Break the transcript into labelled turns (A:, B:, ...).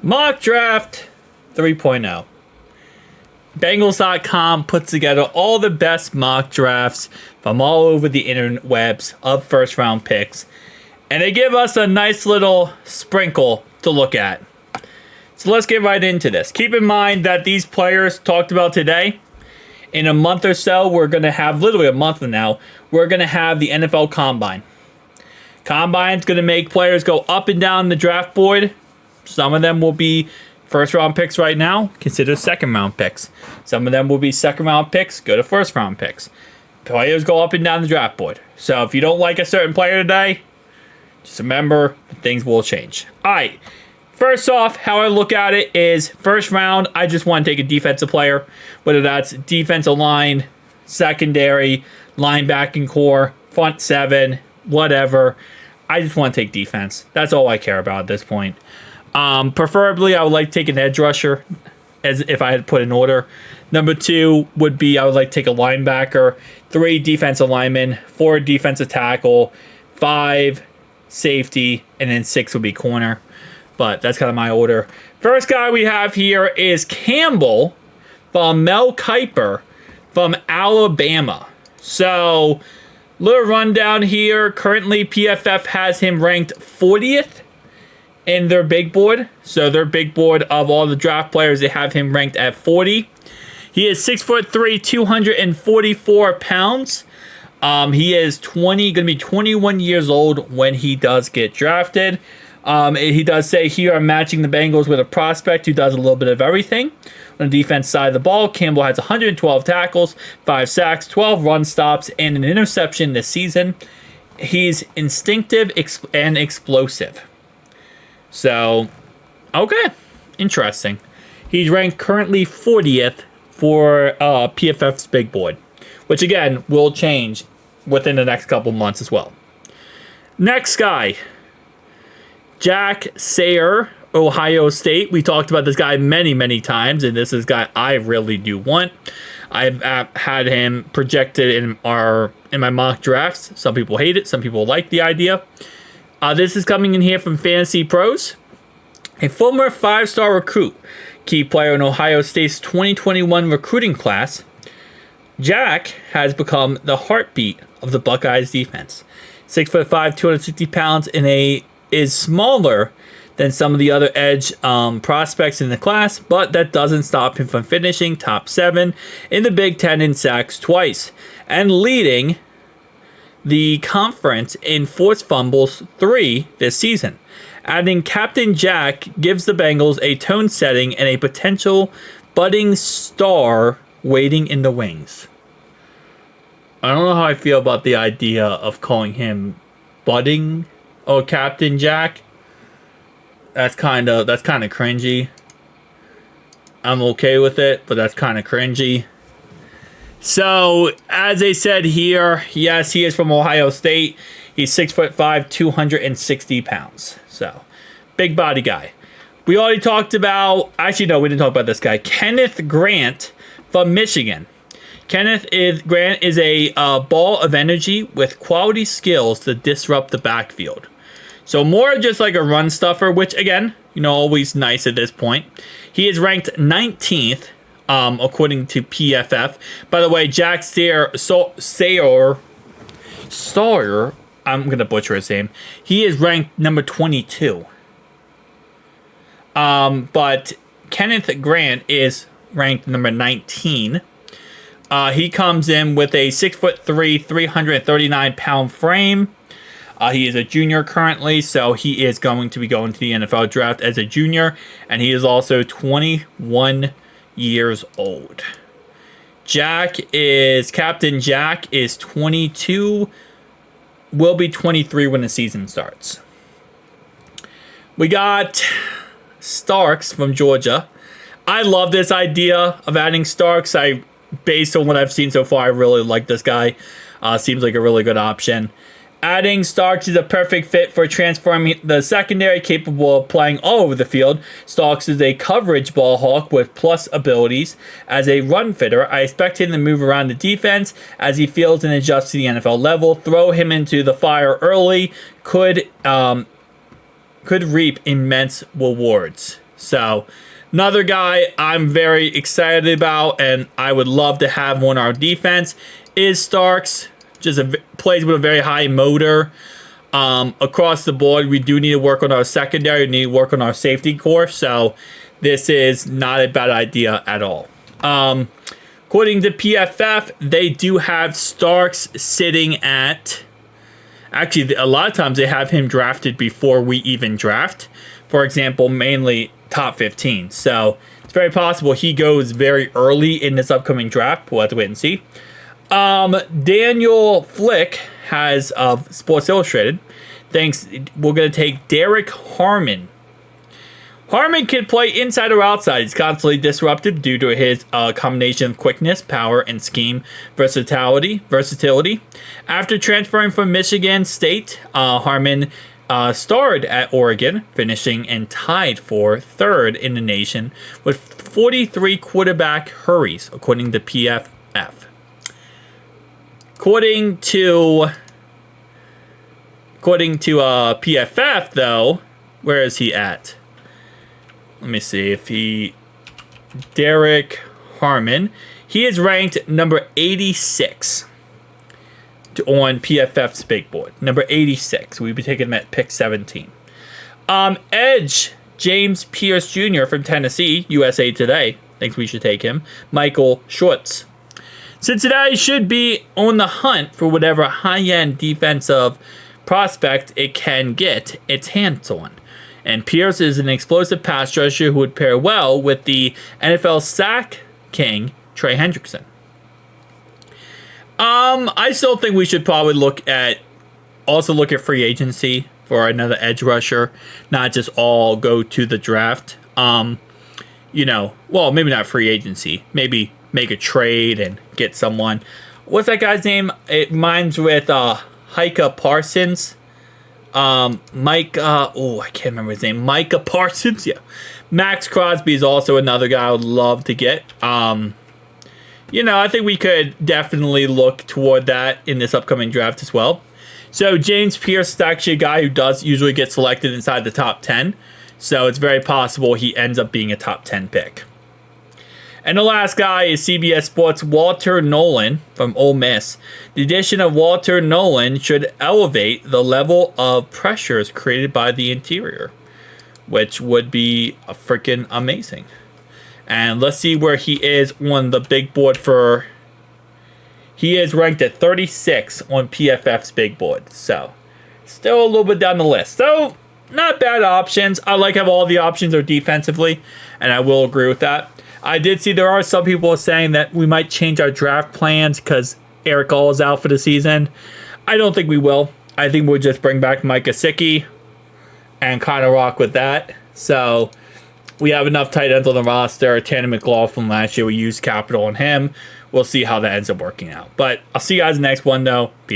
A: Mock Draft 3.0. Bengals.com puts together all the best mock drafts from all over the interwebs of first round picks. And they give us a nice little sprinkle to look at. So let's get right into this. Keep in mind that these players talked about today, in a month or so, we're going to have, literally a month from now, we're going to have the NFL Combine. Combine's going to make players go up and down the draft board. Some of them will be first round picks right now, consider second round picks. Some of them will be second round picks, go to first round picks. Players go up and down the draft board. So if you don't like a certain player today, just remember things will change. All right. First off, how I look at it is first round, I just want to take a defensive player, whether that's defensive line, secondary, linebacking core, front seven, whatever. I just want to take defense. That's all I care about at this point. Preferably, I would like to take an edge rusher, as if I had put in order. Number 2 would be I would like to take a linebacker, 3 defensive linemen, 4 defensive tackle, 5 safety, and then 6 would be corner. But that's kind of my order. First guy we have here is Campbell from Mel Kiper from Alabama. So, little rundown here. Currently, PFF has him ranked 40th in their big board. So their big board of all the draft players, they have him ranked at 40. He is 6'3", 244 pounds. He is going to be 21 years old when he does get drafted. He does say here, I'm matching the Bengals with a prospect who does a little bit of everything. On the defense side of the ball, Campbell has 112 tackles, 5 sacks, 12 run stops, and an interception this season. He's instinctive and explosive. So, okay, interesting. He's ranked currently 40th for PFF's big board, which again will change within the next couple months as well. Next guy, Jack Sawyer, Ohio State. We talked about this guy many times, and this is a guy I really do want. I've had him projected in my mock drafts. Some people hate it. Some people like the idea. This is coming in here from Fantasy Pros. A former 5-star recruit, key player in Ohio State's 2021 recruiting class, Jack has become the heartbeat of the Buckeyes defense. 6'5", 260 pounds, and is smaller than some of the other edge prospects in the class, but that doesn't stop him from finishing top 7 in the Big Ten in sacks twice, and leading the conference in forced fumbles 3 this season. Adding Captain Jack gives the Bengals a tone setting and a potential budding star waiting in the wings. I don't know how I feel about the idea of calling him budding or Captain Jack. That's kind of cringy. I'm okay with it, but that's kind of cringy. So, as I said here, yes, he is from Ohio State. He's 6'5", 260 pounds. So, big body guy. We already talked about, actually no, we didn't talk about this guy. Kenneth Grant from Michigan. Kenneth Grant is a ball of energy with quality skills to disrupt the backfield. So more just like a run stuffer, which again, always nice at this point. He is ranked 19th. According to PFF. By the way, Jack Sawyer, I'm going to butcher his name. He is ranked number 22. But Kenneth Grant is ranked number 19. He comes in with a 6'3", 339-pound frame. He is a junior currently, so he is going to be going to the NFL draft as a junior. And he is also 21 years old. Captain Jack is 22, will be 23 when the season starts. We got Starks from Georgia. I love this idea of adding Starks. Based on what I've seen so far, I really like this guy. Seems like a really good option. Adding Starks is a perfect fit for transforming the secondary, capable of playing all over the field. Starks is a coverage ball hawk with plus abilities. As a run fitter, I expect him to move around the defense as he feels and adjusts to the NFL level. Throw him into the fire early could reap immense rewards. So another guy I'm very excited about and I would love to have on our defense is Starks. Just plays with a very high motor. Across the board, we do need to work on our secondary. We need to work on our safety core. So this is not a bad idea at all. According to PFF, they do have Starks sitting at... Actually, a lot of times they have him drafted before we even draft. For example, mainly top 15. So it's very possible he goes very early in this upcoming draft. We'll have to wait and see. Daniel Flick has of Sports Illustrated thinks we're going to take Derrick Harmon. Harmon can play inside or outside. He's constantly disruptive due to his combination of quickness, power, and scheme versatility. After transferring from Michigan State, Harmon starred at Oregon, finishing and tied for third in the nation with 43 quarterback hurries, according to PFF. According to PFF, though, where is he at? Let me see if Derrick Harmon. He is ranked number 86 on PFF's big board. Number 86. We'd be taking him at pick 17. Edge, James Pearce Jr. from Tennessee, USA Today, thinks we should take him. Michael Schwartz. Cincinnati should be on the hunt for whatever high-end defensive prospect it can get its hands on. And Pearce is an explosive pass rusher who would pair well with the NFL sack king, Trey Hendrickson. I still think we should probably look at free agency for another edge rusher, not just all go to the draft. Well, maybe not free agency. Maybe make a trade and get someone. What's that guy's name? It reminds with Micah Parsons. I can't remember his name. Micah Parsons, yeah. Max Crosby is also another guy I would love to get. I think we could definitely look toward that in this upcoming draft as well. So James Pearce is actually a guy who does usually get selected inside the top 10. So it's very possible he ends up being a top 10 pick. And the last guy is CBS Sports' Walter Nolan from Ole Miss. The addition of Walter Nolan should elevate the level of pressures created by the interior, which would be freaking amazing. And let's see where he is on the big board for... He is ranked at 36 on PFF's big board. So, still a little bit down the list. So, not bad options. I like how all the options are defensively, and I will agree with that. I did see there are some people saying that we might change our draft plans because Eric All is out for the season. I don't think we will. I think we'll just bring back Mike Gesicki and kind of rock with that. So we have enough tight ends on the roster. Tanner McLaughlin last year, we used capital on him. We'll see how that ends up working out. But I'll see you guys in the next one, though. Peace.